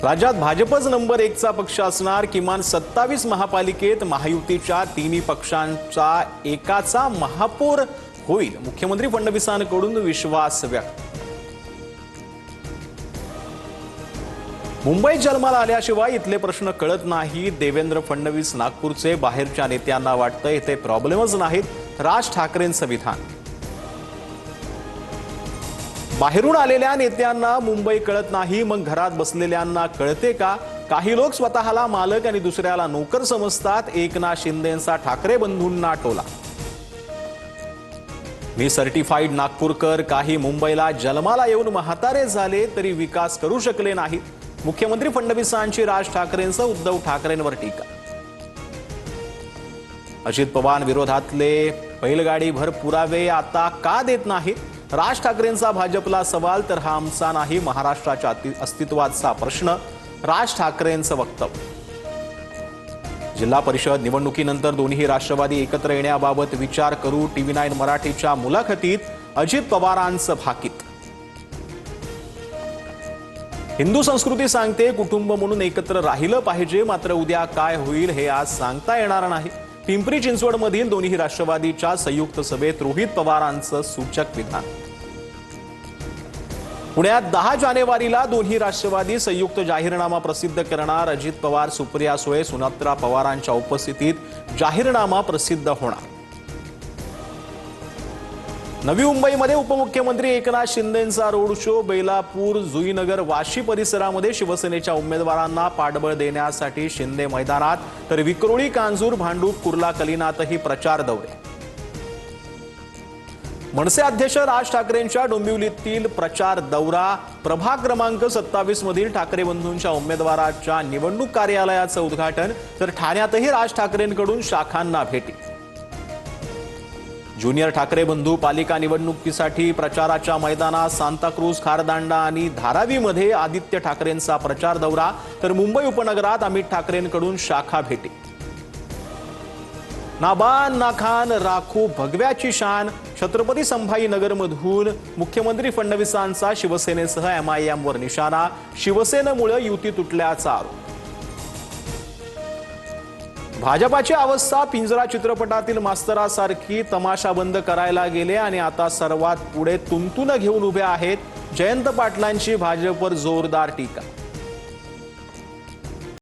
राज्यात भाजपच नंबर 1 चा पक्ष असणार। किमान 27 महापालिकेत महायुतीच्या तिन्ही पक्षांचा एकाचा महापौर होईल। मुख्यमंत्री फडणवीसांकडून विश्वास व्यक्त। मुंबईत जन्माला आल्याशिवाय इथले प्रश्न कळत नाही। देवेंद्र फडणवीस नागपूरचे बाहेरच्या नेत्यांना वाटतं इथे प्रॉब्लेमच नाहीत। राज ठाकरेंचं विधान। बाहेरून आलेल्या नेत्यांना मुंबई कळत नाही, मग घरात बसलेल्यांना कळते का? काही लोक स्वतःला मालक आणि दुसऱ्याला नोकर समजतात। एकनाथ शिंदेंचा ठाकरे बंधूंना टोला। मी सर्टिफाईड नागपूरकर। काही मुंबईला जन्माला येऊन म्हातारे झाले तरी विकास करू शकले नाहीत। मुख्यमंत्री फडणवीसांची राज ठाकरेंचं उद्धव ठाकरेंवर टीका। अजित पवार विरोधातले बैलगाडीभर पुरावे आता का देत नाहीत? राज ठाकरेंचा भाजपला सवाल। तर हा आमचा नाही, महाराष्ट्राच्या अस्तित्वाचा प्रश्न। राज ठाकरेंचं वक्तव्य। जिल्हा परिषद निवडणुकीनंतर दोन्ही राष्ट्रवादी एकत्र येण्याबाबत विचार करू। TV9 मराठीच्या मुलाखतीत अजित पवारांचं भाकीत। हिंदू संस्कृती सांगते कुटुंब म्हणून एकत्र राहिलं पाहिजे, मात्र उद्या काय होईल हे आज सांगता येणार नाही। पिंपरी चिंचवडमधील दोन्ही राष्ट्रवादीच्या संयुक्त सभेत रोहित पवारांचं सूचक विधान। पुण्यात 10 जानेवारीला दोन्ही राष्ट्रवादी संयुक्त जाहीरनामा प्रसिद्ध करणार। अजित पवार, सुप्रिया सुळे, सुनेत्रा पवारांच्या उपस्थितीत जाहीरनामा प्रसिद्ध होणार। नवी मुंबईमध्ये उपमुख्यमंत्री एकनाथ शिंदेंचा रोड शो। बेलापूर, जुईनगर, वाशी परिसरामध्ये शिवसेनेच्या उमेदवारांना पाठबळ देण्यासाठी शिंदे मैदानात, तर विक्रोळी, कांजूर, भांडूप, कुर्ला, कलिनातही प्रचार दौरे। मनसे अध्यक्ष राज ठाकरेंच्या डोंबिवलीतील प्रचार दौरा। प्रभाग क्रमांक 27 मधील ठाकरे बंधूंच्या उमेदवाराच्या निवडणूक कार्यालयाचं उद्घाटन, तर ठाण्यातही राज ठाकरेंकडून शाखांना भेटी। ज्युनियर ठाकरे बंधू पालिका निवडणुकीसाठी प्रचाराच्या मैदानात सांताक्रूज, खारदांडा आणि धारावीमध्ये आदित्य ठाकरेंचा प्रचार दौरा, तर मुंबई उपनगरात अमित ठाकरेंकडून शाखा भेटी। नाबान ना खान राखू भगव्याची शान। छत्रपती संभाजीनगरमधून मुख्यमंत्री फडणवीसांचा शिवसेनेसह MIM वर निशाणा। शिवसेनेमुळे युती तुटल्याचा आरोप। भाजपाची अवस्था पिंजरा चित्रपटातील मास्तरासारखी तमाशा बंद करायला गेले आणि आता सर्वात पुढे तुंतुन घेऊन उभे आहेत। जयंत पाटलांची भाजपवर जोरदार टीका।